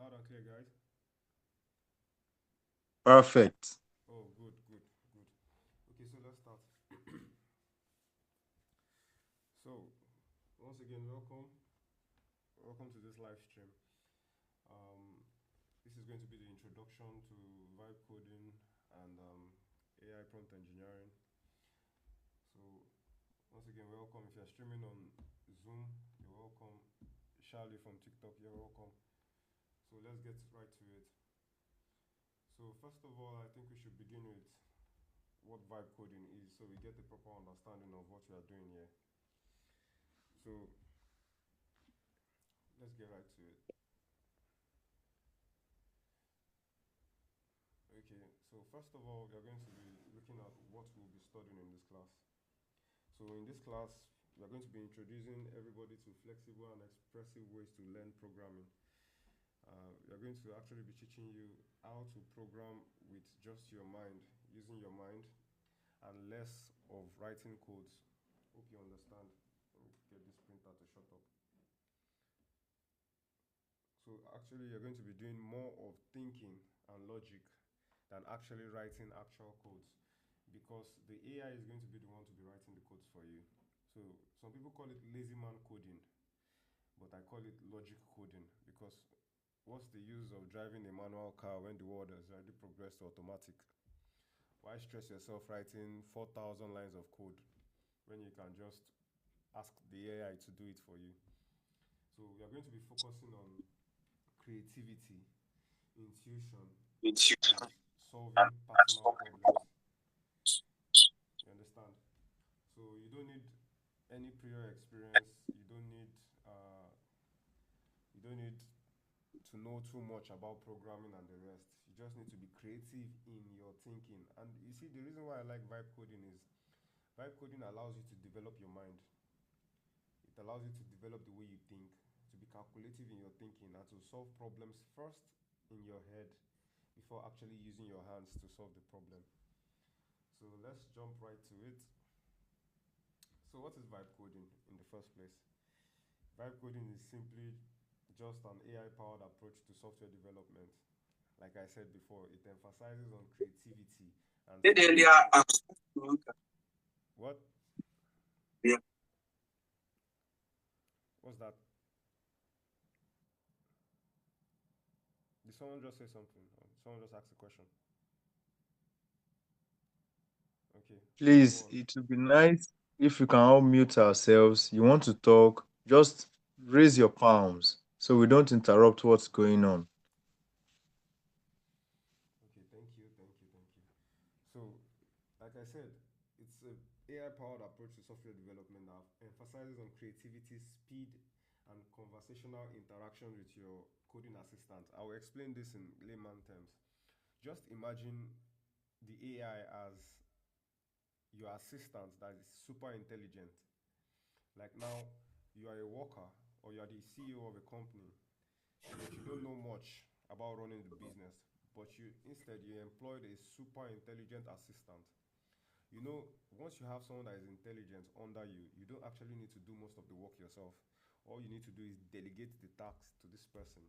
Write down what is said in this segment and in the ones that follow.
Loud and clear, guys. Perfect. Oh, good, good, good. Okay, so let's start. So, once again, welcome to this live stream. Um, this is going to be the introduction to vibe coding and AI prompt engineering. So, once again, welcome. If you're streaming on Zoom, you're welcome. Charlie from TikTok, you're welcome. So, let's get right to it. So, first of all, I think we should begin with what vibe coding is so we get a proper understanding of what we are doing here. So let's get right to it. Okay, so first of all, we are going to be looking at what we'll be studying in this class. So in this class, we are going to be introducing everybody to flexible and expressive ways to learn programming. We are going to actually be teaching you how to program with just your mind, using your mind, and less of writing codes. Hope you understand. Let me get this printer to shut up. So actually, you're going to be doing more of thinking and logic than actually writing actual codes because the AI is going to be the one to be writing the codes for you. So some people call it lazy man coding, but I call it logic coding because what's the use of driving a manual car when the world has already progressed to automatic? Why stress yourself writing 4,000 lines of code when you can just ask the AI to do it for you? So we are going to be focusing on creativity, intuition, and solving personal problems. You understand? So you don't need any prior experience. Uh, you don't need to know too much about programming and the rest. You just need to be creative in your thinking. And you see, the reason why I like vibe coding is vibe coding allows you to develop your mind. It allows you to develop the way you think, to be calculative in your thinking, and to solve problems first in your head before actually using your hands to solve the problem. So let's jump right to it. So what is vibe coding in the first place? Vibe coding is simply just an AI powered approach to software development. Like I said before, it emphasizes on creativity and Did skill. earlier ask What? What's that? Did someone just say something? Or someone just asked a question? Okay, so go please, on. it would be nice if we can all mute ourselves. You want to talk, just raise your palms so we don't interrupt what's going on. Okay, thank you, thank you, thank you. So, like I said, it's a AI powered approach to software development that emphasizes on creativity, speed, and conversational interaction with your coding assistant. I will explain this in layman terms. Just imagine the AI as your assistant that is super intelligent. Like now, you are a worker or you are the CEO of a company, but you don't know much about running the business. But you employed a super intelligent assistant. You know, once you have someone that is intelligent under you, you don't actually need to do most of the work yourself. All you need to do is delegate the task to this person.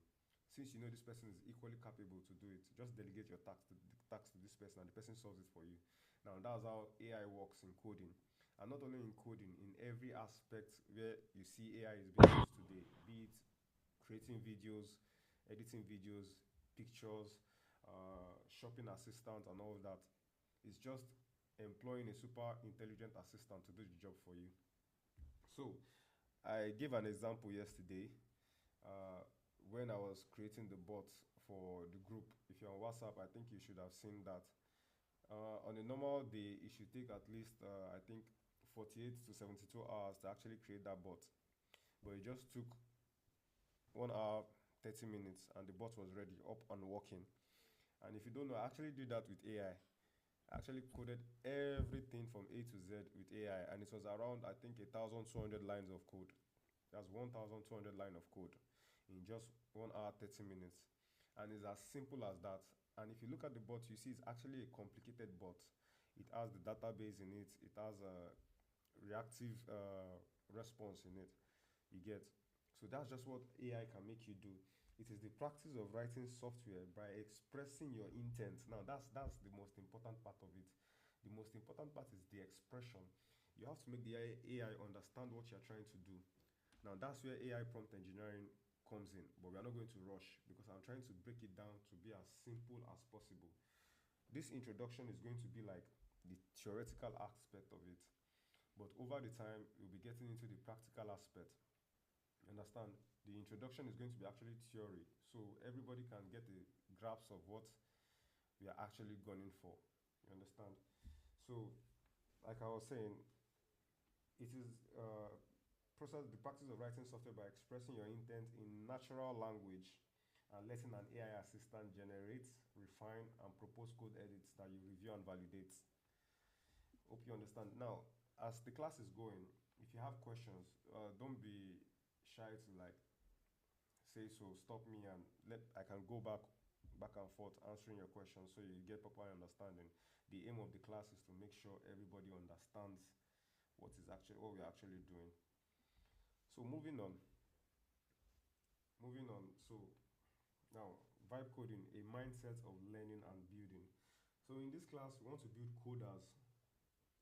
Since you know this person is equally capable to do it, just delegate your task to this person and the person solves it for you. Now, that's how AI works in coding. And not only in coding, in every aspect where you see AI is being used today, be it creating videos, editing videos, pictures, shopping assistant, and all of that. It's just employing a super intelligent assistant to do the job for you. So, I gave an example yesterday uh, when I was creating the bot for the group. If you're on WhatsApp, I think you should have seen that. On a normal day, it should take at least, I think, 48 to 72 hours to actually create that bot. But it just took 1 hour, 30 minutes, and the bot was ready, up and working. And if you don't know, I actually did that with AI. I actually coded everything from A to Z with AI, and it was around, I think, 1,200 lines of code. That's 1,200 line of code in just 1 hour, 30 minutes. And it's as simple as that. And if you look at the bot, you see it's actually a complicated bot. It has the database in it, it has a reactive response in it. You get. So that's just what AI can make you do. It is the practice of writing software by expressing your intent. Now that's the most important part of it. The most important part is the expression. You have to make the AI understand what you're trying to do. Now that's where AI prompt engineering comes in, but we are not going to rush because I'm trying to break it down to be as simple as possible. This introduction is going to be like the theoretical aspect of it, but over the time we'll be getting into the practical aspect. You understand? The introduction is going to be actually theory, so everybody can get a grasp of what we are actually gunning for. You understand? So, like I was saying, it is process the practice of writing software by expressing your intent in natural language and letting an AI assistant generate, refine, and propose code edits that you review and validate. Hope you understand. Now, as the class is going, if you have questions, don't be shy to like say so. Stop me and let I can go back and forth answering your questions so you get proper understanding. The aim of the class is to make sure everybody understands what we're actually doing. So moving on. So now, vibe coding, a mindset of learning and building. So in this class, we want to build coders.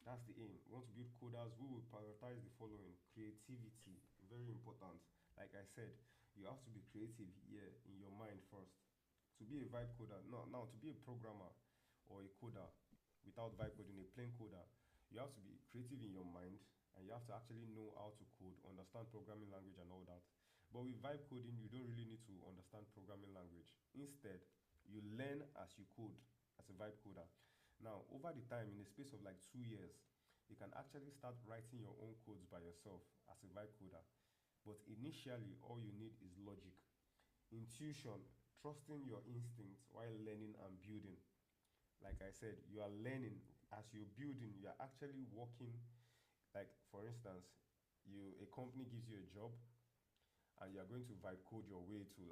That's the aim. We want to build coders who will prioritize the following: creativity, very important. Like I said, you have to be creative here in your mind first. To be a vibe coder, now to be a programmer or a coder without vibe coding, a plain coder, you have to be creative in your mind and you have to actually know how to code, understand programming language and all that. But with vibe coding, you don't really need to understand programming language. Instead, you learn as you code as a vibe coder. Now, over the time, in the space of like 2 years, you can actually start writing your own codes by yourself as a vibe coder. But initially, all you need is logic, intuition, trusting your instincts while learning and building. Like I said, you are learning as you're building, you are actually working. Like, for instance, a company gives you a job and you are going to vibe code your way to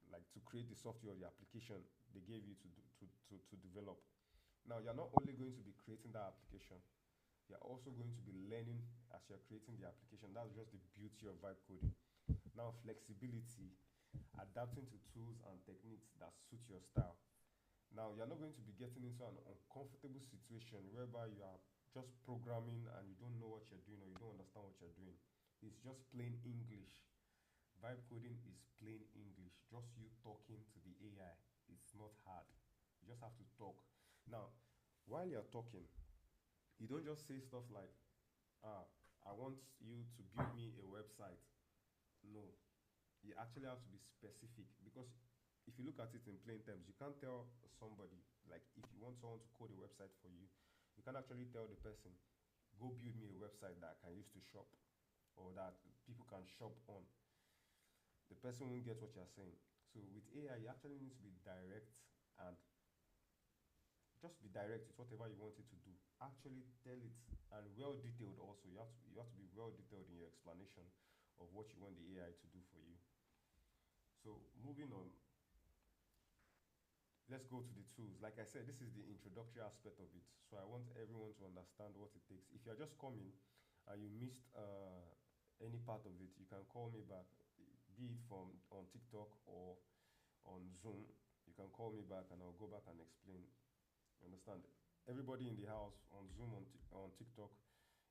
like to create the software or the application they gave you to develop. Now, you're not only going to be creating that application, you're also going to be learning as you're creating the application. That's just the beauty of vibe coding. Now, flexibility, adapting to tools and techniques that suit your style. Now, you're not going to be getting into an uncomfortable situation whereby you are just programming and you don't know what you're doing or you don't understand what you're doing. It's just plain English. Vibe coding is plain English. Just you talking to the AI. It's not hard. You just have to talk. Now, while you're talking, you don't just say stuff like, ah, I want you to build me a website. No, you actually have to be specific because if you look at it in plain terms, you can't tell somebody, like if you want someone to code a website for you, you can't actually tell the person, go build me a website that I can use to shop or that people can shop on. The person won't get what you're saying. So with AI, you actually need to be direct and just be direct with whatever you want it to do. Actually tell it and well detailed also. You have to be well detailed in your explanation of what you want the AI to do for you. So moving on, let's go to the tools. Like I said, this is the introductory aspect of it. So I want everyone to understand what it takes. If you're just coming and you missed any part of it, you can call me back, be it from on TikTok or on Zoom. You can call me back and I'll go back and explain. You understand? Everybody in the house on Zoom, on TikTok,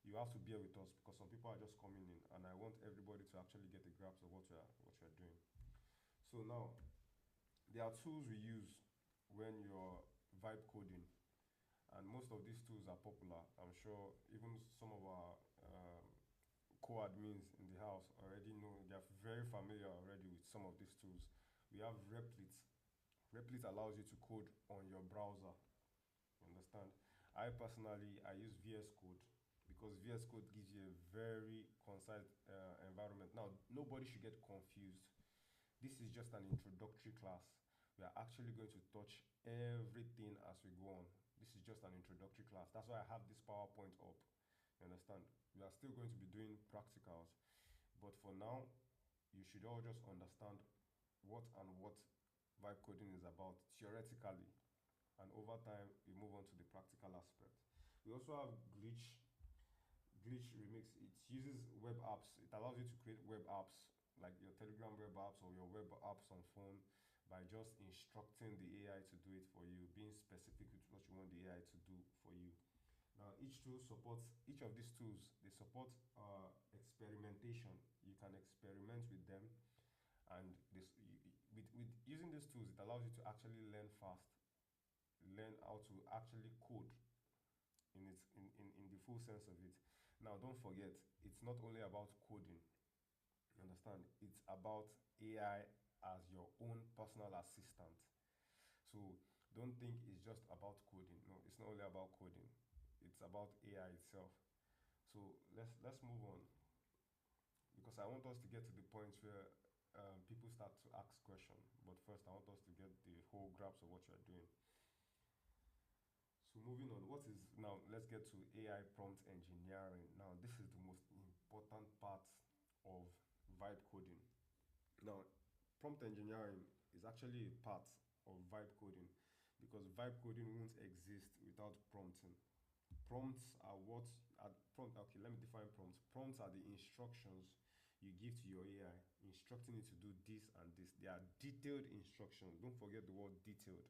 you have to bear with us because some people are just coming in, and I want everybody to actually get a grasp of what you're doing. So now, there are tools we use when you're vibe coding, and most of these tools are popular. I'm sure even some of our co-admins in the house already know, they're very familiar already with some of these tools. We have Replit. Replit allows you to code on your browser. You understand? I personally I use VS Code because VS Code gives you a very concise environment. Now, nobody should get confused. This is just an introductory class. We are actually going to touch everything as we go on. This is just an introductory class. That's why I have this PowerPoint up. You understand? We are still going to be doing practicals, but for now, you should all just understand what vibe coding is about theoretically, and over time we move on to the practical aspect. We also have glitch remix. It uses web apps. It allows you to create web apps like your Telegram web apps or your web apps on phone by just instructing the AI to do it for you, being specific with what you want the AI to do for you. Now, each of these tools, they support experimentation. You can experiment with them, and with using these tools, it allows you to actually learn fast, learn how to actually code in the full sense of it. Now, don't forget, it's not only about coding. You understand? It's about AI as your own personal assistant. So don't think it's just about coding. No, it's not only about coding. It's about AI itself. So let's move on, because I want us to get to the point where people start to ask questions. But first, I want us to get the whole grasp of what you're doing. So moving on, what is now? Let's get to AI prompt engineering. Now, this is the most important part of vibe coding. Now, prompt engineering is actually a part of vibe coding, because vibe coding won't exist without prompting. Prompts are what are prompt. Okay, let me define prompts. Prompts are the instructions you give to your AI, instructing it to do this and this. They are detailed instructions. Don't forget the word detailed.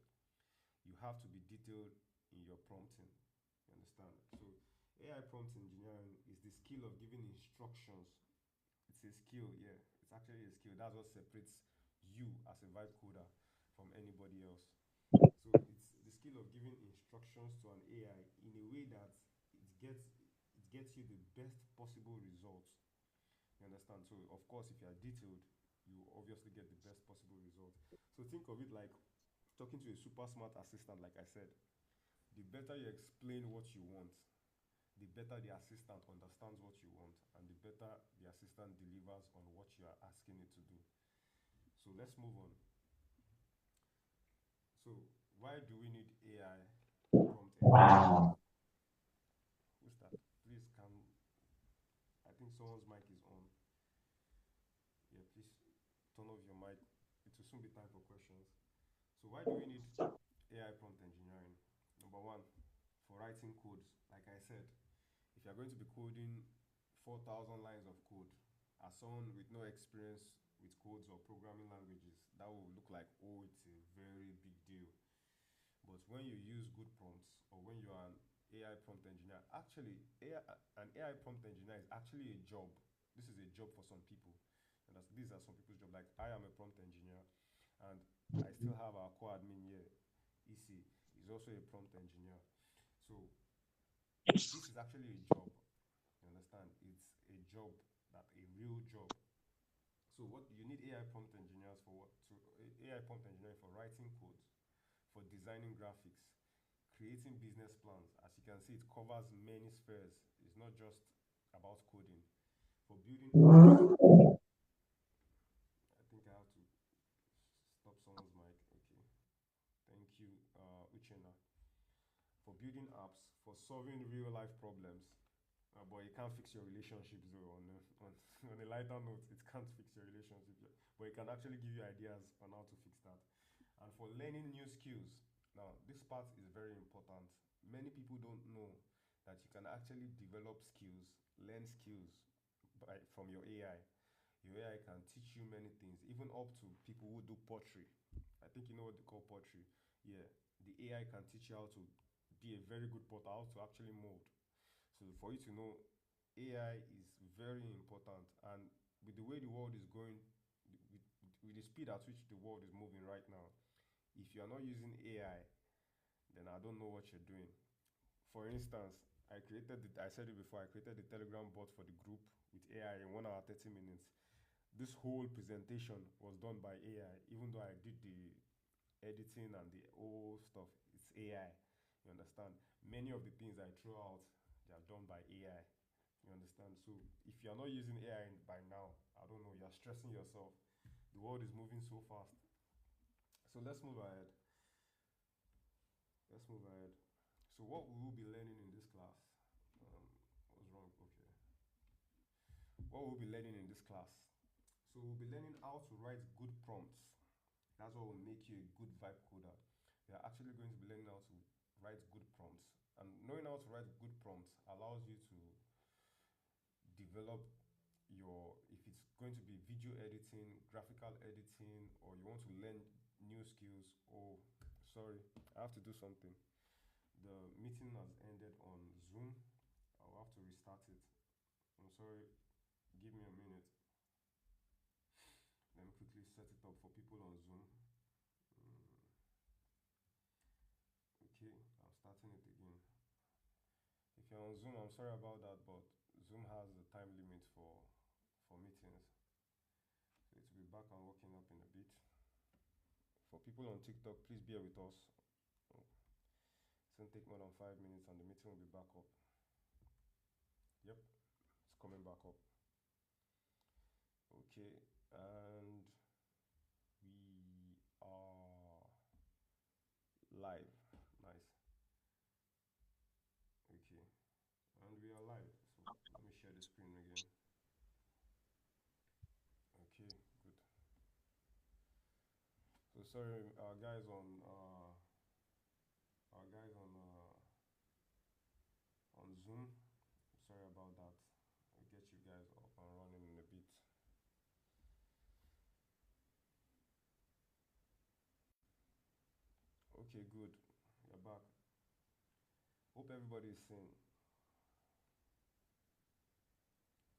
You have to be detailed in your prompting. You understand? So AI prompt engineering is the skill of giving instructions. It's a skill, yeah. It's actually a skill. That's what separates you as a vibe coder from anybody else. So it's the skill of giving instructions to an AI in a way that it gets you the best possible results. You understand? So of course, if you are detailed, you obviously get the best possible result. So think of it like talking to a super smart assistant. Like I said, the better you explain what you want, the better the assistant understands what you want, and the better the assistant delivers on what you are asking it to do. So let's move on. So why do we need AI prompt engineering? Who's that? Please can I think someone's mic is on. Yeah, please turn off your mic. It will soon be time for questions. So why do we need AI prompt engineering? Number one, for writing codes. Like I said, if you're going to be coding 4,000 lines of code, as someone with no experience with codes or programming languages, that will look like, oh, it's a very big deal. But when you use good prompts, or when you are an AI prompt engineer, actually, an AI prompt engineer is actually a job. This is a job for some people. And these are some people's job. Like, I am a prompt engineer, and I still have our core admin here, EC, is also a prompt engineer. So this is actually a job. You understand? It's a job, that a real job. So what you need AI prompt engineers for what? To AI prompt engineering for writing codes, for designing graphics, creating business plans. As you can see, it covers many spheres. It's not just about coding. For building apps, I think I have to stop someone's mic. Okay, thank you, Uchenna. For building apps, for solving real life problems. But it can't fix your relationships though. On on a lighter note, it can't fix your relationship, but it can actually give you ideas on how to fix that. And for learning new skills, now this part is very important. Many people don't know that you can actually develop skills, learn skills from your AI. Your AI can teach you many things, even up to people who do pottery. I think you know what they call pottery. Yeah, the AI can teach you how to be a very good potter, how to actually mold. So for you to know, AI is very important, and with the way the world is going, with the speed at which the world is moving right now, if you are not using AI, then I don't know what you're doing. For instance, I said it before, I created the Telegram bot for the group with AI in 1 hour 30 minutes. This whole presentation was done by AI, even though I did the editing and the whole stuff. It's AI. You understand? Many of the things I throw out, they are done by AI. You understand? So if you're not using AI by now, I don't know, you're stressing yourself. The world is moving so fast. So let's move ahead. Let's move ahead. So what we will be learning in this class? What's wrong? Okay. What we'll be learning in this class? So we'll be learning how to write good prompts. That's what will make you a good vibe coder. We are actually going to be learning how to write good prompts. And knowing how to write good prompts allows you to develop your, if it's going to be video editing, graphical editing, or you want to learn new skills. Oh, sorry, I have to do something. The meeting has ended on Zoom. I'll have to restart it. I'm sorry, give me a minute. Let me quickly set it up for people on Zoom. Mm, okay, I'm starting it again. If you're on Zoom, I'm sorry about that, but Zoom has a time limit for meetings. So it will be back and working up in a bit. For people on TikTok, please bear with us. Oh, it won't take more than 5 minutes and the meeting will be back up. Yep, it's coming back up. Okay, and we are live. Nice. Okay, and we are live. So let me share the screen again. Okay, good. So sorry, our guys on Zoom. Sorry about that. I'll get you guys up and running in a bit. Okay, good. You're back. Hope everybody is sane.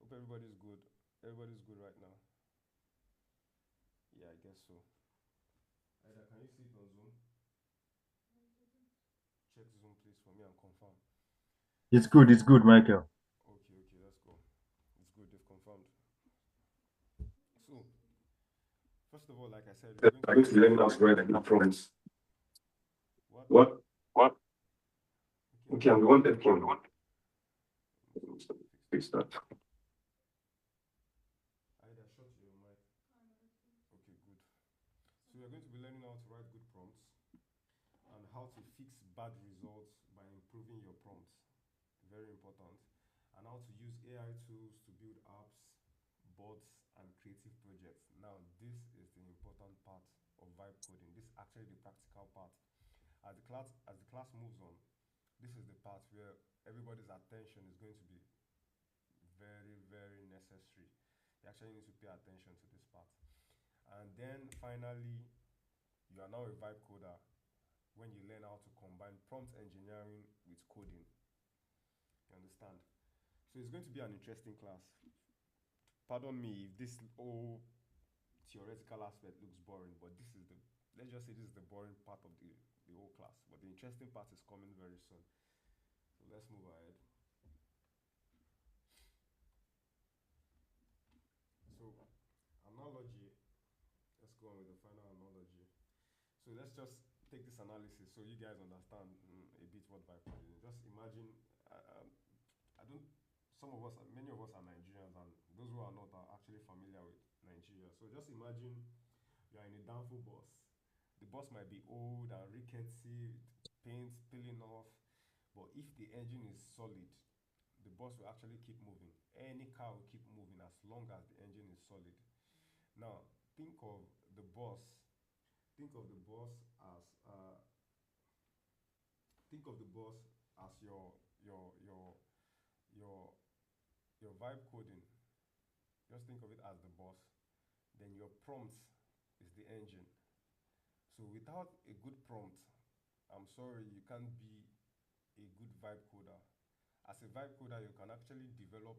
Hope everybody's good. Everybody's good right now. Yeah, I guess so. Either can you see it on Zoom? Check Zoom please for me and confirm. It's good, Michael. Okay, okay, let's go. It's good, they've confirmed. So, first of all, like I said, we're going to I'm be going to be learning learning how how to to write write and prompts. prompts. What? What? What? Okay, I'm Okay, I'm going the to one take that phone. phone. So, fix that. Fix that. Either shut your mic. Okay, good. So, we're going to be learning how to write good prompts and how to fix bad results by improving your prompts. Very important. And how to use AI tools to build apps, bots, and creative projects. Now, this is the important part of vibe coding. This is actually the practical part. As the class moves on, this is the part where everybody's attention is going to be very, very necessary. You actually need to pay attention to this part. And then finally, you are now a vibe coder when you learn how to combine prompt engineering with coding. You understand? So it's going to be an interesting class. Pardon me if this whole theoretical aspect looks boring, but this is the let's just say this is the boring part of the whole class. But the interesting part is coming very soon. So let's move ahead. So analogy, let's go on with the final analogy. So let's just take this analysis so you guys understand a bit what bipolar is. Just imagine, I don't. Some of us, many of us are Nigerians, and those who are not are actually familiar with Nigeria. So just imagine you are in a downfall bus. The bus might be old and rickety, paint peeling off, but if the engine is solid, the bus will actually keep moving. Any car will keep moving as long as the engine is solid. Now, think of the bus. Think of the bus as think of the bus as your your your your vibe coding. Just think of it as the bus. Then your prompt is the engine. So without a good prompt, I'm sorry, you can't be a good vibe coder. As a vibe coder, you can actually develop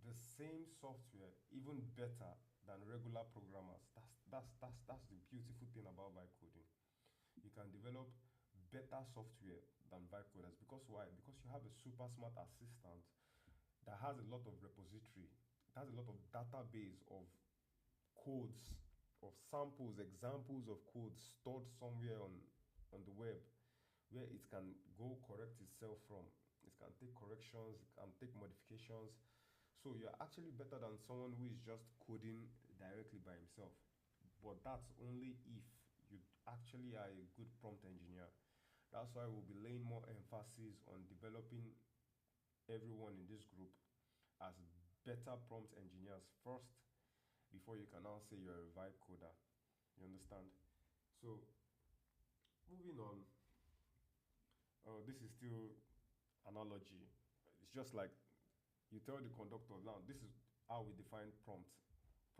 the same software even better than regular programmers. That's the beautiful thing about vibe coding. You can develop better software than vibe coders because why? Because you have a super smart assistant that has a lot of repository. It has a lot of database of codes, of samples, examples of codes stored somewhere on the web where it can go correct itself from. It can take corrections, it can take modifications. So you're actually better than someone who is just coding directly by himself. But that's only if you actually are a good prompt engineer. That's why we'll be laying more emphasis on developing everyone in this group as better prompt engineers first before you can now say you're a vibe coder. You understand? So moving on, this is still analogy. It's just like you tell the conductor now, this is how we define prompt.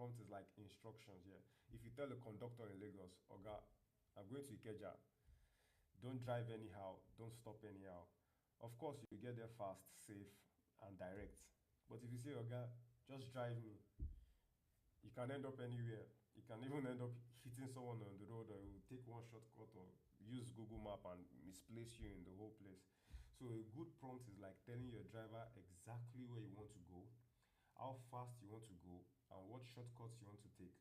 Prompt is like instructions. Yeah. If you tell a conductor in Lagos, Oga, I'm going to Ikeja, don't drive anyhow, don't stop anyhow. Of course, you get there fast, safe, and direct. But if you say, Oga, just drive me, you can end up anywhere. You can even end up hitting someone on the road, or you will take one shortcut or use Google Map and misplace you in the whole place. So a good prompt is like telling your driver exactly where you want to go, how fast you want to go, and what shortcuts you want to take.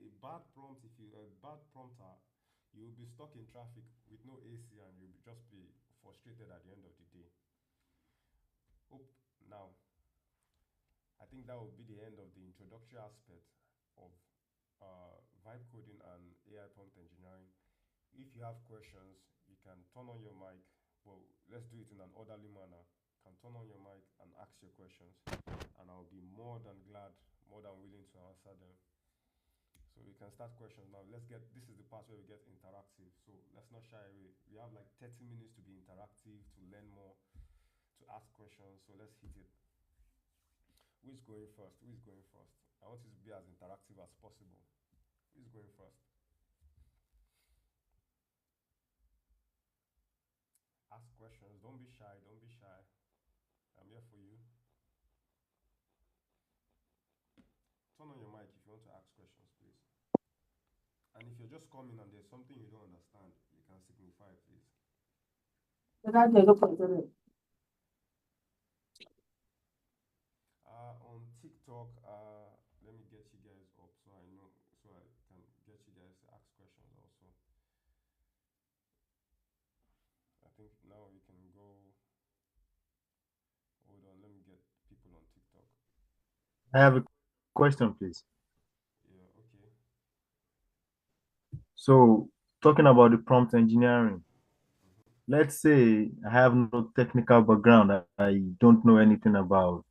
A bad prompt, if you a bad prompter, you will be stuck in traffic with no AC, and you'll just be frustrated at the end of the day. Hope now, I think that will be the end of the introductory aspect of vibe coding and AI prompt engineering. If you have questions, you can turn on your mic. Well, let's do it in an orderly manner. You can turn on your mic and ask your questions, and I'll be more than glad, more than willing to answer them. So we can start questions now. Let's get This is the part where we get interactive. So let's not shy away. We have like 30 minutes to be interactive, to learn more, to ask questions. So let's hit it. Who is going first? Who is going first? I want it to be as interactive as possible. Who is going first? Ask questions. Don't be shy. Don't be shy. I'm here for you. Turn on your mic if you want to ask questions, please. And if you're just coming and there's something you don't understand, you can signify, please. On TikTok, let me get you guys up so I know, so I can get you guys to ask questions also. I think now we can go. Hold on, let me get people on TikTok. I have a question, please. Yeah, okay. So, talking about the prompt engineering, let's say I have no technical background, I don't know anything about.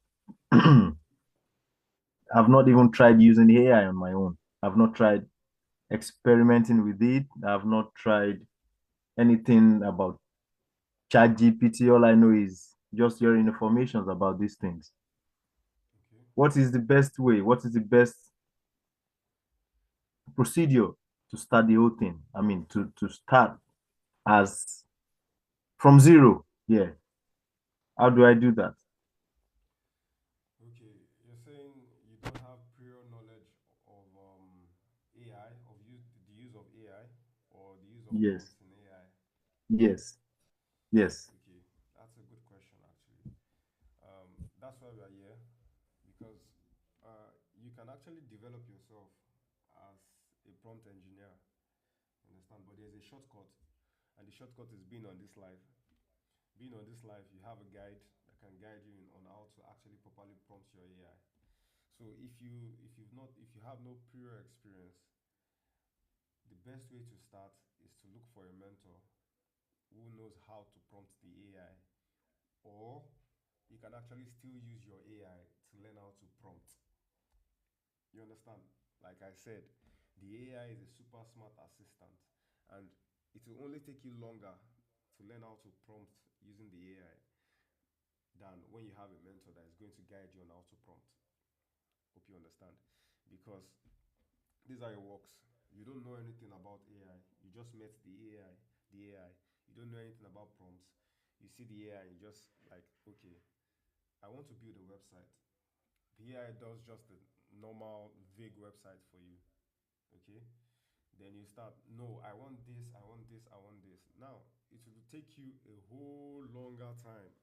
I've not even tried using AI on my own. I've not tried experimenting with it. I've not tried anything about ChatGPT. All I know is just hearing information about these things. Okay. What is the best way? What is the best procedure to start the whole thing? I mean, to start as from zero. Yeah. How do I do that? Okay, you're saying you don't have prior knowledge of AI, of the use of AI, or the use of Yes. prompts in AI. Yes. Yes. Okay, that's a good question actually. That's why we are here, because you can actually develop yourself as a prompt engineer. Understand? But there's a shortcut, and the shortcut is being on this life. Being on this life, you have a guide that can guide you on how to actually properly prompt your AI. So if you have no prior experience, the best way to start is to look for a mentor who knows how to prompt the AI, or you can actually still use your AI to learn how to prompt. You understand? Like I said, the AI is a super smart assistant, and it will only take you longer to learn how to prompt using the AI than when you have a mentor that is going to guide you on how to prompt. Hope you understand. Because this is how it works. You don't know anything about AI. You just met the AI. You don't know anything about prompts. You see the AI, you just like, okay, I want to build a website. The AI does just a normal, vague website for you. Okay? Then you start, no, I want this, I want this, I want this. Now, it will take you a whole longer time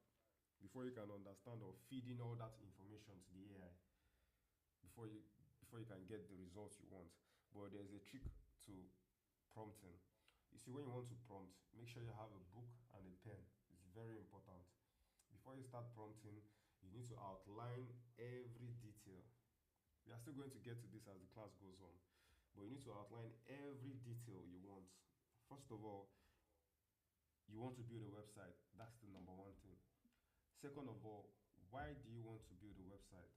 before you can understand or feed in all that information to the AI before you before you can get the results you want. But there's a trick to prompting. You see, when you want to prompt, make sure you have a book and a pen. It's very important. Before you start prompting, you need to outline every detail. We are still going to get to this as the class goes on, but you need to outline every detail you want. First of all, you want to build a website. That's the number one thing. Second of all, why do you want to build a website?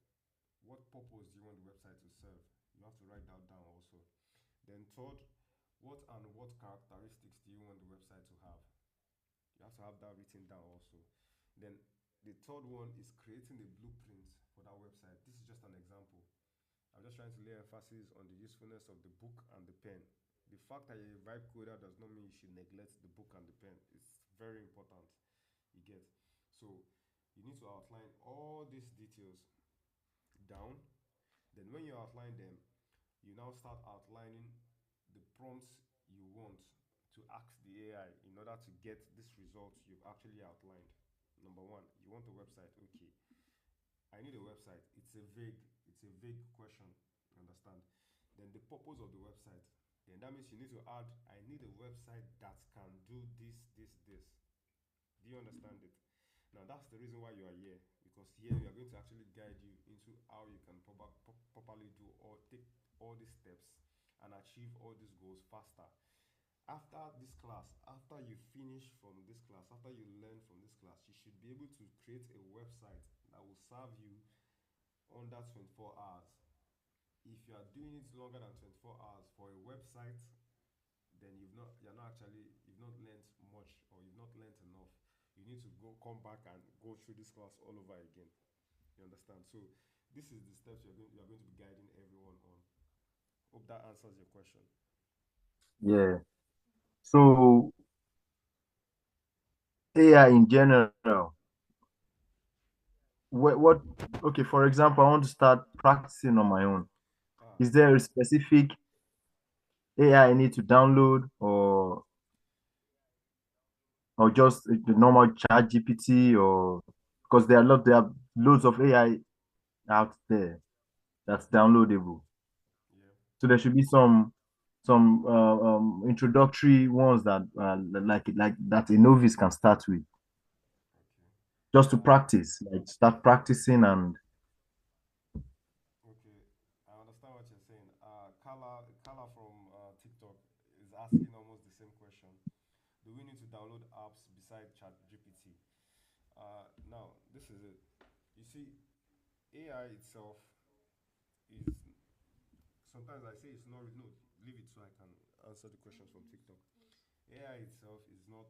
What purpose do you want the website to serve? You have to write that down also. Then third, what characteristics do you want the website to have? You have to have that written down also. Then the third one is creating a blueprint for that website. This is just an example. I'm just trying to lay emphasis on the usefulness of the book and the pen. The fact that you're a vibe coder does not mean you should neglect the book and the pen. It's very important. You get. So you need to outline all these details down. Then when you outline them, you now start outlining the prompts you want to ask the AI in order to get this result you've actually outlined. Number one, you want a website. Okay, I need a website. It's a vague question. You understand? Then the purpose of the website. Then that means you need to add, I need a website that can do this. Do you understand it? Now that's the reason why you are here, because here we are going to actually guide you into how you can properly do or take all these steps and achieve all these goals faster. After this class, after you finish from this class, after you learn from this class, you should be able to create a website that will serve you under 24 hours. If you are doing it longer than 24 hours for a website, then you've not learned much, or you've not learned enough. You need to go come back and go through this class all over again. You understand? So this is the steps you are going to be guiding everyone on. Hope that answers your question. Yeah. So AI in general, what okay, for example, I want to start practicing on my own. Ah, Is there a specific AI I need to download, or just the normal chat GPT, or because there are loads of AI out there that's downloadable. yeah. So there should be some introductory ones that like that a novice can start with, Okay. just to Uh, practice, like start practicing. And okay. I understand what you're saying. Kala from TikTok is asking almost the same question. Do we need to download apps beside ChatGPT? Now, this is it. You see, AI itself is, sometimes I say it's not, no, leave it so I can answer the questions from TikTok. AI itself is not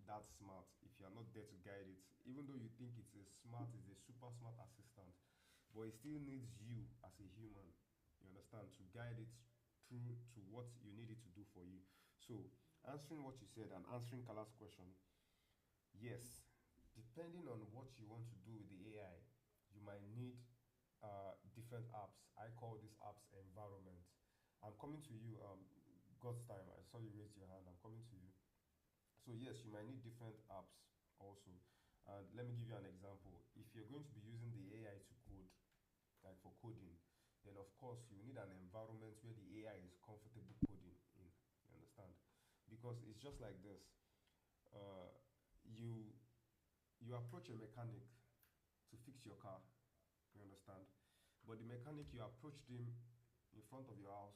that smart if you are not there to guide it. Even though you think it's a super smart assistant, but it still needs you as a human. You understand, to guide it through to what you need it to do for you. So, answering what you said and answering Kala's question, yes, depending on what you want to do with the AI, you might need different apps. I call these apps environments. I'm coming to you, God's time. I saw you raise your hand. I'm coming to you. So yes, you might need different apps also. And let me give you an example. If you're going to be using the AI to code, like for coding, then of course you need an environment where the AI is comfortable coding in. You understand? Because it's just like this. Uh, you you approach a mechanic to fix your car. You understand? But the mechanic, you approached him in front of your house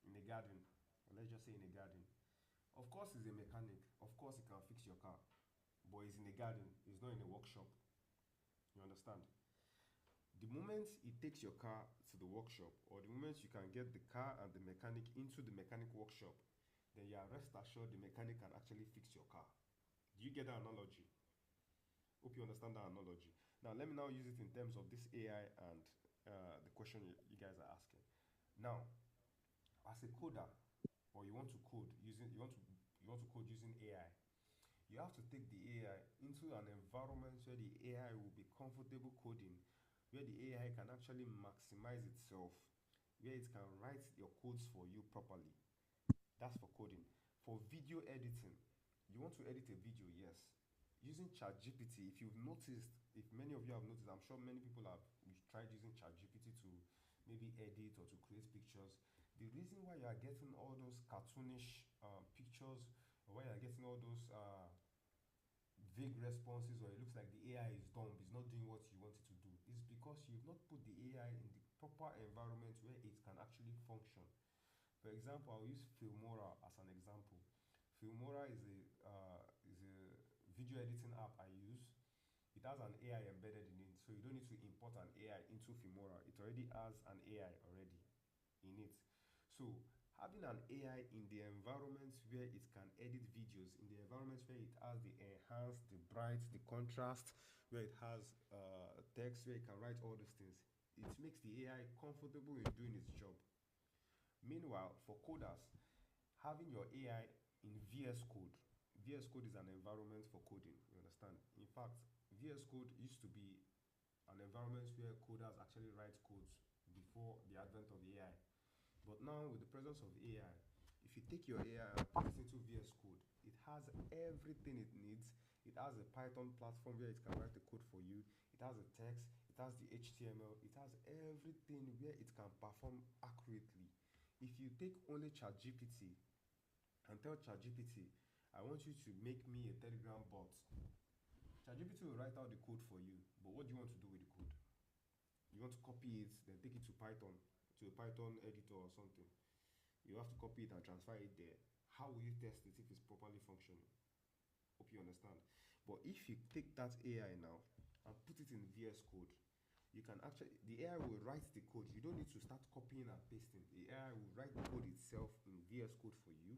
in a garden, or let's just say in a garden. Of course, he's a mechanic. Of course, he can fix your car, but he's in a garden. He's not in a workshop. You understand? The moment he takes your car to the workshop, or the moment you can get the car and the mechanic into the mechanic workshop, then you are rest assured the mechanic can actually fix your car. Do you get that analogy? Hope you understand that analogy. Now, let me now use it in terms of this AI and the question you guys are asking. Now, as a coder, or you want to code using AI, you have to take the AI into an environment where the AI will be comfortable coding, where the AI can actually maximize itself, where it can write your codes for you properly. That's for coding. For video editing, you want to edit a video, yes. Using ChatGPT, if you've noticed, if many of you have noticed, I'm sure many people have tried using ChatGPT to maybe edit or to create pictures. The reason why you are getting all those cartoonish pictures, or why you are getting all those vague responses, or it looks like the AI is dumb, it's not doing what you want it to do, is because you've not put the AI in the proper environment where it can actually function. For example, I'll use Filmora as an example. Filmora is a video editing app I use. It has an AI embedded in it, so you don't need to import an AI into Filmora. It already has an AI already in it. So having an AI in the environment where it can edit videos, in the environment where it has the enhance, the bright, the contrast, where it has text, where it can write all those things, it makes the AI comfortable in doing its job. Meanwhile, for coders, having your AI in VS Code, VS Code is an environment for coding. You understand? In fact, VS Code used to be an environment where coders actually write codes before the advent of the AI. But now, with the presence of AI, if you take your AI and put it into VS Code, it has everything it needs. It has a Python platform where it can write the code for you. It has a text. It has the HTML. It has everything where it can perform accurately. If you take only ChatGPT and tell ChatGPT, I want you to make me a Telegram bot, ChatGPT will write out the code for you. But what do you want to do with the code? You want to copy it, then take it to Python, to a Python editor or something. You have to copy it and transfer it there. How will you test it if it's properly functioning? Hope you understand. But if you take that AI now and put it in VS Code, you can actually, the AI will write the code. You don't need to start copying and pasting. The AI will write the code itself in VS Code for you.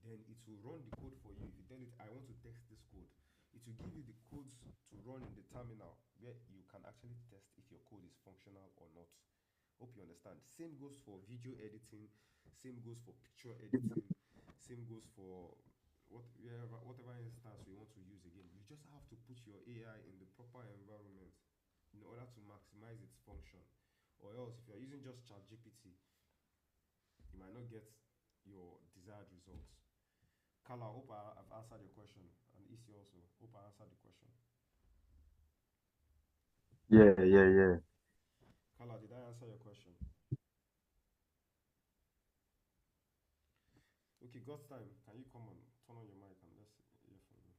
Then it will run the code for you. If you tell it, I want to test this code, it will give you the codes to run in the terminal where you can actually test if your code is functional or not. Hope you understand. Same goes for video editing, same goes for picture editing, same goes for whatever instance you want to use again. You just have to put your AI in the proper environment in order to maximize its function. Or else, if you're using just ChatGPT, you might not get your desired results. Carla, I hope I've answered your question. And Isi also, hope I answered the question. Yeah, yeah, yeah. Carla, did I answer your question? Okay, God's time. Can you come on, turn on your mic and let's hear from you?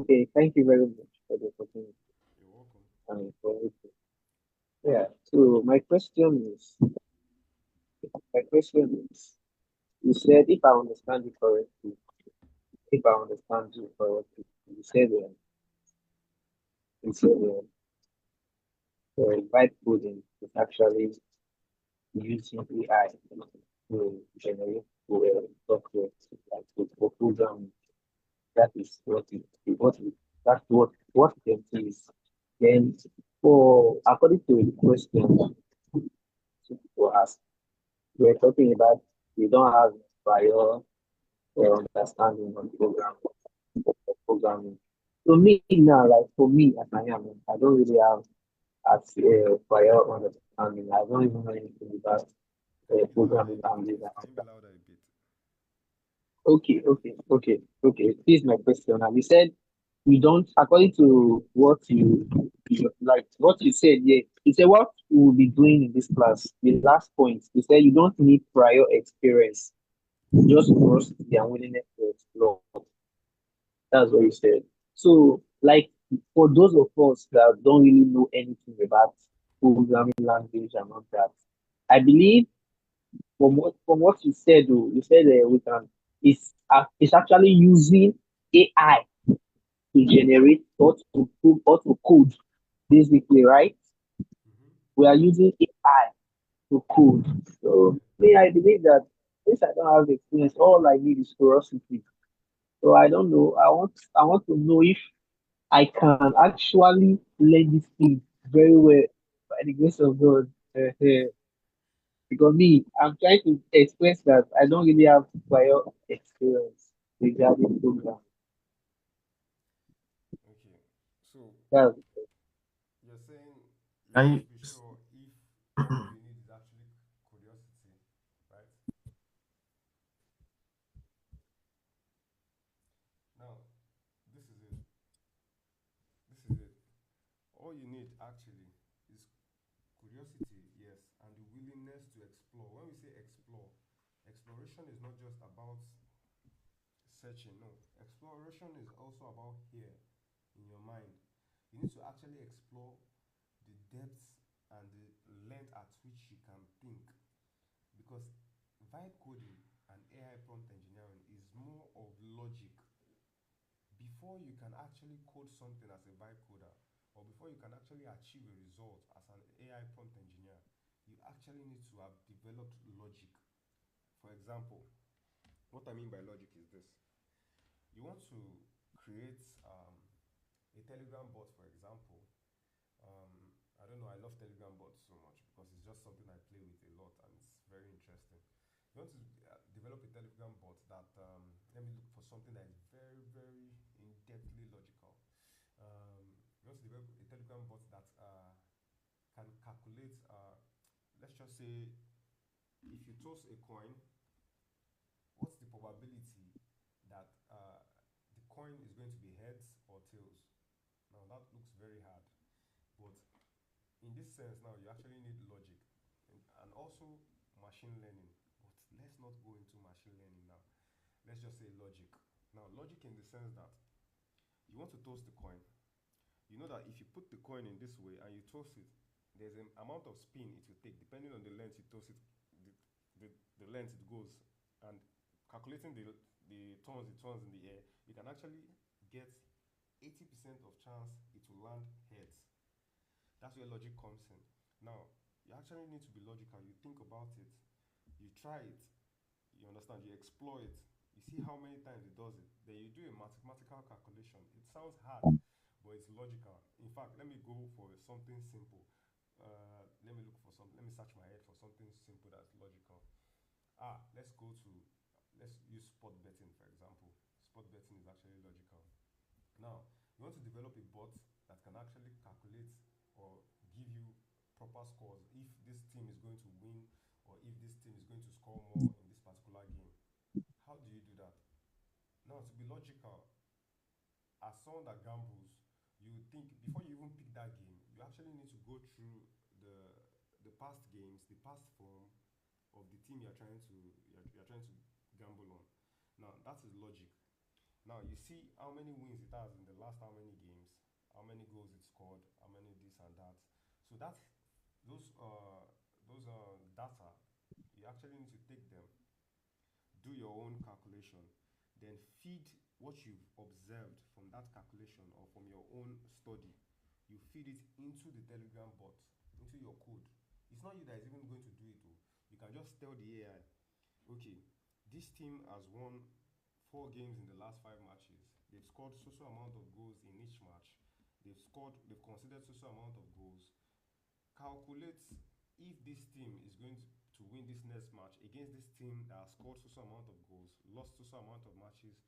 Okay, thank you very much for the opportunity. You're welcome. And for it. Yeah. So my question is, you said if I understand you correctly, if I understand you correctly, you said vibe coding is actually using AI to generate software like for programming. That is what it is. Then for according to the question people ask, we're talking about we don't have prior understanding of programming. So me now, like for me as I am, I don't really have as prior understanding. I don't even know anything about Can you be louder a programming bit, language. please? Can you be louder a bit? Okay. This is my question. Now you said you don't, according to what like what you said, yeah, you said what we will be doing in this class. The last point, you said you don't need prior experience, just trust their willingness to explore. That's what you said. So, like for those of us that don't really know anything about programming language and all that, I believe from what you said, though, you said we can it's actually using AI to generate or to code, basically, right? Mm-hmm. We are using AI to code. So Yeah. me, I believe that since I don't have experience, all I need is curiosity. So I don't know. I want to know if I can actually learn this thing very well by the grace of God. Because me, I'm trying to express that I don't really have prior experience regarding program. Okay. So That's you're saying you Can want to be you? sure if all you need is actually curiosity, right? Now, this is it. This is it. All you need actually is curiosity, yes, and the willingness to explore. When we say explore, exploration is not just about searching, no. Exploration is also about here in your mind. You need to actually explore the depths and the length at which you can think, because vibe coding and AI prompt engineering is more of logic. Before you can actually code something as a vibe coder, or before you can actually achieve a result as an AI prompt engineer, you actually need to have developed logic. For example, what I mean by logic is this: you want to create a Telegram bot, for example. don't know. I love Telegram bots so much because it's just something I play with a lot and it's very interesting. You want to develop a Telegram bot that let me look for something that is very, very in-depthly logical. You want to develop a Telegram bot that can calculate. Let's just say if you toss a coin, what's the probability that the coin is going to be heads or tails? Now that looks very hard, but in this sense now you actually need logic and also machine learning. But let's not go into machine learning now. Let's just say logic. Now logic in the sense that you want to toss the coin. You know that if you put the coin in this way and you toss it, there's an amount of spin it will take depending on the length you toss it, the, the length it goes, and calculating the turns in the air, you can actually get 80% of chance it will land heads. That's where logic comes in. Now, you actually need to be logical. You think about it, you try it, you understand, you explore it, you see how many times it does it, then you do a mathematical calculation. It sounds hard, but it's logical. In fact, let me go for something simple. Let me look for something. Let me search my head for something simple that's logical. Let's use sport betting for example. Sport betting is actually logical. Now, you want to develop a bot that can actually calculate or give you proper scores if this team is going to win or if this team is going to score more in this particular game. How do you do that? Now, to be logical, as someone that gambles, you would think before you even pick that game, you actually need to go through the past games, the past form of the team you're trying to gamble on. Now, that is logic. Now you see how many wins it has in the last how many games, how many goals it scored, how many this and that. So that those data, you actually need to take them, do your own calculation, then feed what you've observed from that calculation or from your own study. You feed it into the Telegram bot, into your code. It's not you that is even going to do it. Oh. You can just tell the AI, okay, this team has won 4 games in the last 5 matches. They've scored so amount of goals in each match. They've considered so amount of goals. Calculate if this team is going to win this next match against this team that has scored so amount of goals, lost so amount of matches,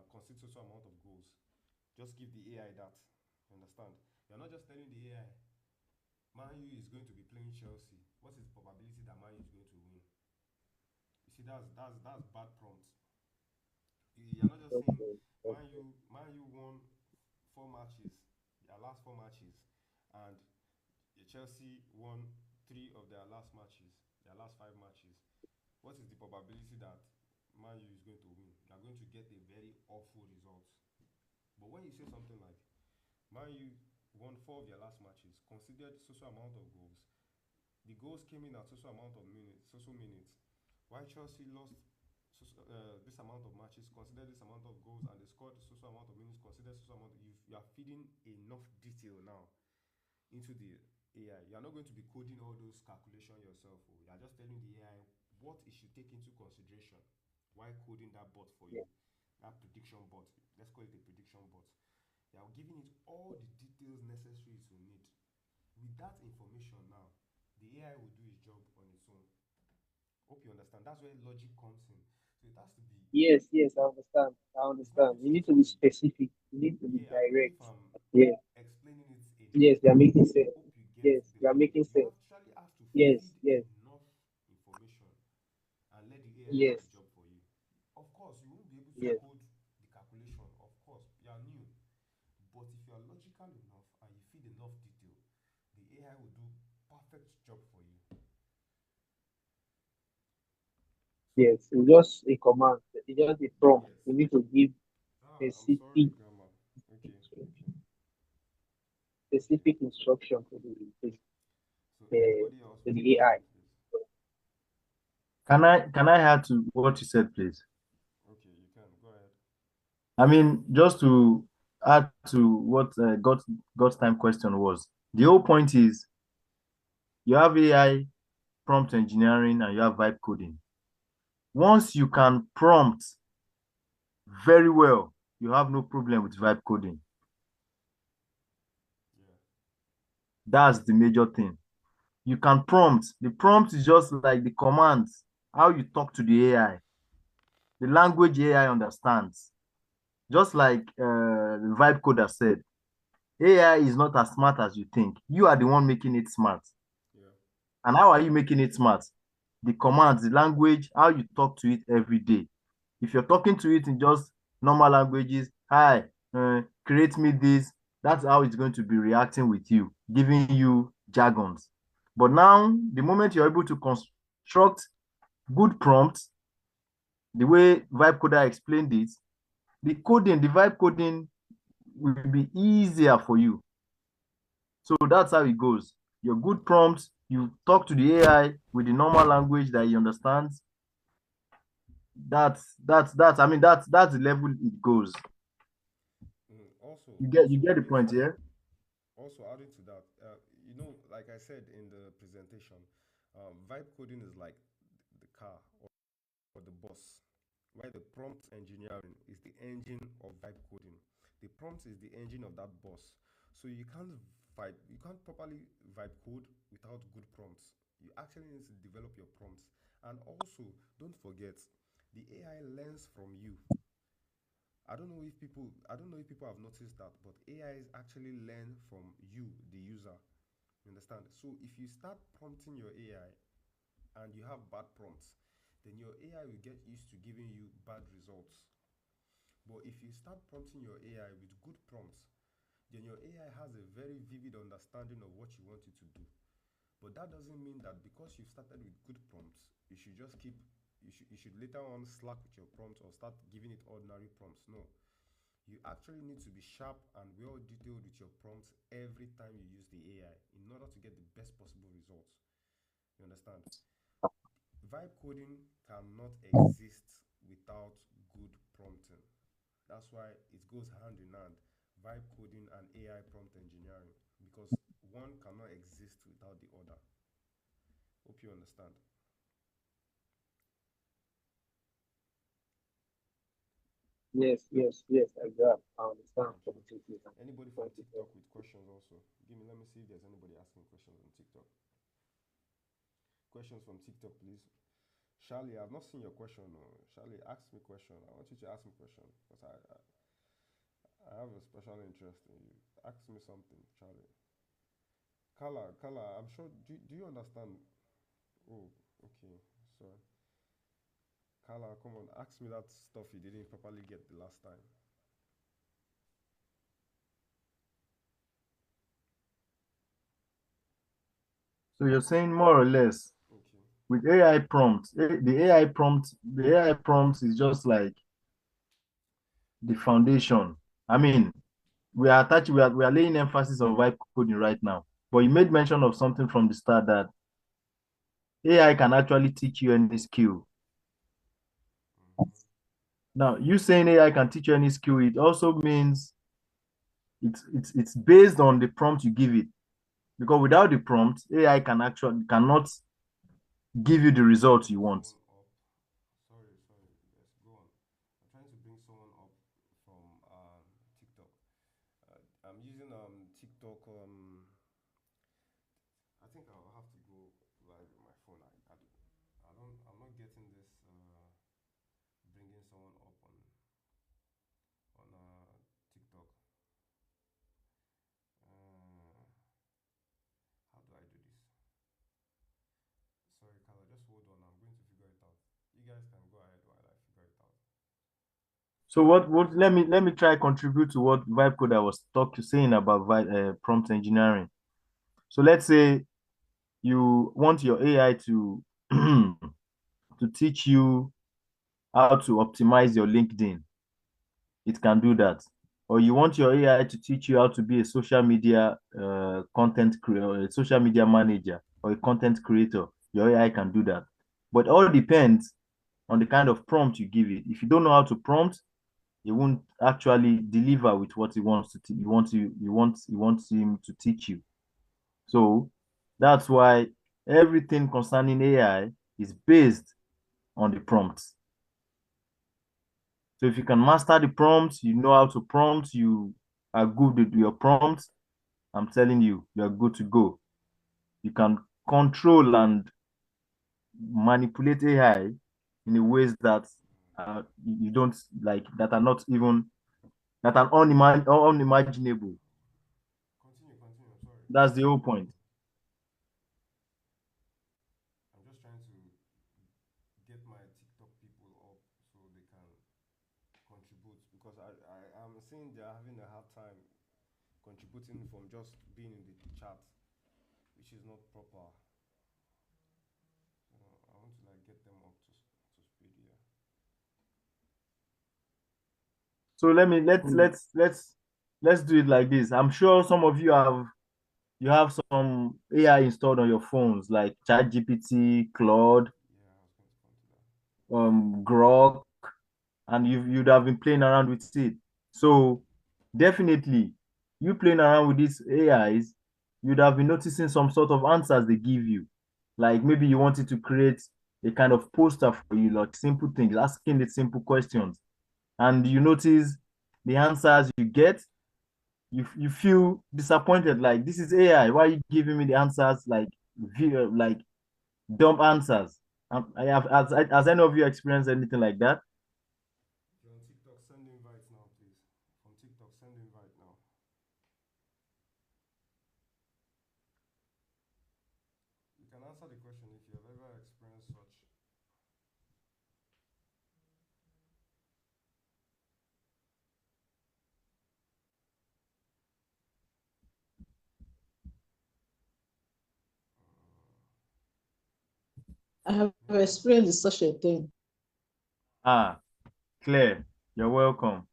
conceded so amount of goals. Just give the AI that. You understand? You're not just telling the AI, Man U is going to be playing Chelsea. What is the probability that Man U is going to win? You see, that's bad prompt. You're not just saying Okay. Man U won 4 matches, their last 4 matches, and Chelsea won 3 of their last matches, their last 5 matches. What is the probability that Man U is going to win? You are going to get a very awful result. But when you say something like Man U won 4 of their last matches, considered so amount of goals, the goals came in at so amount of minutes, so minutes, while Chelsea lost this amount of matches, consider this amount of goals, and they scored so amount of minutes, consider so amount. You are feeding enough detail now into the AI. You are not going to be coding all those calculations yourself. Oh. You are just telling the AI what it should take into consideration while coding that bot for Yeah. you. That prediction bot. Let's call it a prediction bot. You are giving it all the details necessary to need. With that information now, the AI will do its job on its own. Hope you understand. That's where logic comes in. So it has to be. Yes, yes, I understand. I It's not understand. good You to need to be say. specific. You need to be Yeah, I don't know if direct. I'm Yeah. explaining it enough, Yes, they are but making sense. hope you get Yes, the they are logic. making You sense. actually have to Yes, feed yes, enough information and let the AI do yes, the job for you. Of course, you won't be able to yes, code the calculation. Of course, you are new. But if you are logical enough and you feed enough detail, the AI will do perfect job for you. So yes. It's just a command. It's just a prompt. yes. You need to give I'm sorry, specific Grandma. Okay. specific instruction So the anybody else to with a the question, AI. please? Can I add to what you said, please? Okay, you can go ahead. I mean, just to add to what God's time question was. The whole point is you have AI prompt engineering and you have vibe coding. Once you can prompt very well, you have no problem with vibe coding. Yeah. That's the major thing. You can prompt. The prompt is just like the commands, how you talk to the AI, the language AI understands. Just like the vibe coder said, AI is not as smart as you think. You are the one making it smart. Yeah. And how are you making it smart? The commands, the language, how you talk to it every day. If you're talking to it in just normal languages, hi, create me this, that's how it's going to be reacting with you, giving you jargons. But now, the moment you're able to construct good prompts, the way Vibe Coder explained it, the vibe coding will be easier for you. So that's how it goes. Your good prompts, you talk to the AI with the normal language that he understands. I mean that's the level it goes. Also, You get the adding to point, that, yeah? like I said in the presentation, vibe coding is like the car or the bus, while the prompt engineering is the engine of vibe coding. The prompt is the engine of that bus. So you can't properly vibe code without good prompts. You actually need to develop your prompts. And also, don't forget, the AI learns from you. I don't know if people have noticed that, but AIs actually learn from you, the user. You understand? So if you start prompting your AI and you have bad prompts, then your AI will get used to giving you bad results. But if you start prompting your AI with good prompts, then your AI has a very vivid understanding of what you want it to do. But that doesn't mean that because you've started with good prompts, you should just keep you should later on slack with your prompts or start giving it ordinary prompts. No. You actually need to be sharp and well detailed with your prompts every time you use the AI in order to get the best possible results. You understand? Vibe coding cannot exist without good prompting. That's why it goes hand in hand, vibe coding and AI prompt engineering, because one cannot exist without the other. Hope you understand. Yes, yes, yes, exactly. I understand Okay. completely. Anybody from TikTok with questions also? Let me see if there's anybody asking questions on TikTok. Questions from TikTok, please. Charlie, I've not seen your question. No. Charlie, ask me question. I want you to ask me question because I have a special interest in you. Ask me something, Charlie. Kala, I'm sure. Do you understand? Oh, okay. So, Kala, come on, ask me that stuff you didn't properly get the last time. So you're saying more or less Okay. with AI prompts, the AI prompts is just like the foundation. I mean, we are laying emphasis on vibe coding right now. But you made mention of something from the start that AI can actually teach you any skill. Mm-hmm. Now, you saying AI can teach you any skill, it also means it's based on the prompt you give it. Because without the prompt, AI cannot give you the results you want. Someone up. Sorry. Yes, go on. I'm trying to bring someone up from TikTok. I'm using TikTok. I think I'll have to go live with my phone. I'm not getting this. Bringing someone up on TikTok. Uh, how do I do this? Sorry, Carla, just hold on. I'm going to figure it out. You guys can go ahead while I figure it out. So what let me try contribute to what Vibe Coder was saying about prompt engineering. So let's say you want your AI to to teach you how to optimize your LinkedIn. It can do that. Or you want your AI to teach you how to be a social media content creator, a social media manager, or a content creator. Your AI can do that. But all depends on the kind of prompt you give it. If you don't know how to prompt, it won't actually deliver with what he wants to he wants him to teach you. So that's why everything concerning AI is based on the prompts. So if you can master the prompts, you know how to prompt, you are good with your prompts, I'm telling you, you're good to go. You can control and manipulate AI in a ways that you don't like, that are not even, that are unimaginable. Continue, continue. I'm sorry. That's the whole point. I'm just trying to get my TikTok people up so they can contribute because I'm seeing they're having a hard time contributing from just being in the chat, which is not proper. So I want to like get them up to speed here. So let's do it like this. I'm sure some of you have some AI installed on your phones like ChatGPT, Claude, Yeah, I was going to come to that. Grok, and you'd have been playing around with it. So definitely, you playing around with these AIs, you'd have been noticing some sort of answers they give you. Like maybe you wanted to create a kind of poster for you, like simple things, asking it simple questions, and you notice the answers you get, you feel disappointed. Like this is AI. Why are you giving me the answers like dumb answers? I have has any of you experienced anything like that? If you're on TikTok, send invites now, please. From TikTok, send invite now. You can answer the question if you have ever experienced such. I have Maybe. experienced such a thing. Ah, Claire, you're welcome.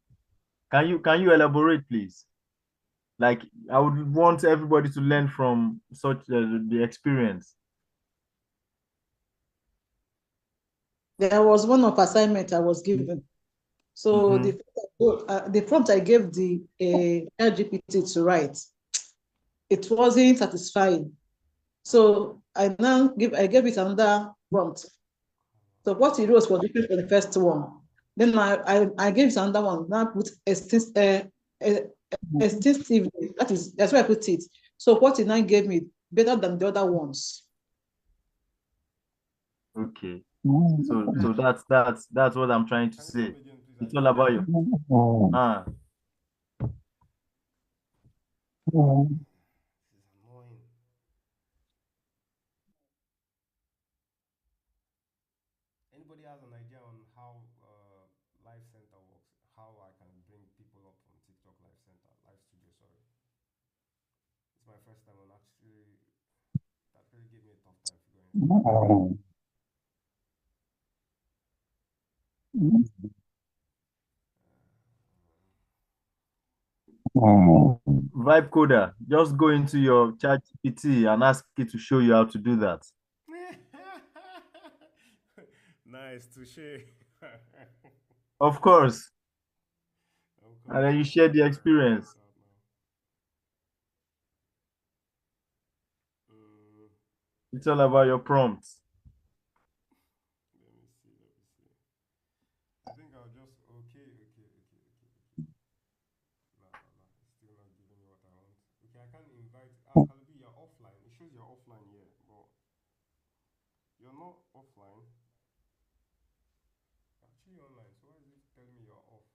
Can you elaborate, please? Like, I would want everybody to learn from such the experience. There was one of assignment I was given. So Mm-hmm. the prompt I gave the LGBT to write, it wasn't satisfying. So I gave it another prompt. So what he wrote was different from the first one. Then I gave it another one. Now put extensively. That's where I put it. So what he now gave me better than the other ones. Okay. So that's what I'm trying to Can you come say. again, please? I It's didn't all hear about you. you. Ah, This is annoying. Anybody has an idea on how Live Center works? How I can bring people up from TikTok Live Center, Live Studio? Sorry, it's my first time on actually. That really gave me a tough time figuring it out. Vibecoder, just go into your chat GPT and ask it to show you how to do that. Nice touche. Of course. I'm And coming then you now. share the Sorry, I'm checking experience. it out now. Mm, It's all about your prompts. let me see. Let me see. I think I'll just okay. Nah, nah, nah. It's still not giving me what I want. Okay, I can't invite. Ah, Kalubi, you're offline. It shows you're offline here, but you're not offline. You're actually online. So why is it telling me you're off?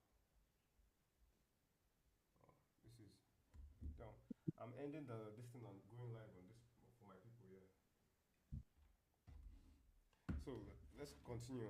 Oh, this is down. I'm ending this thing and going live on this for my people here. So let's continue.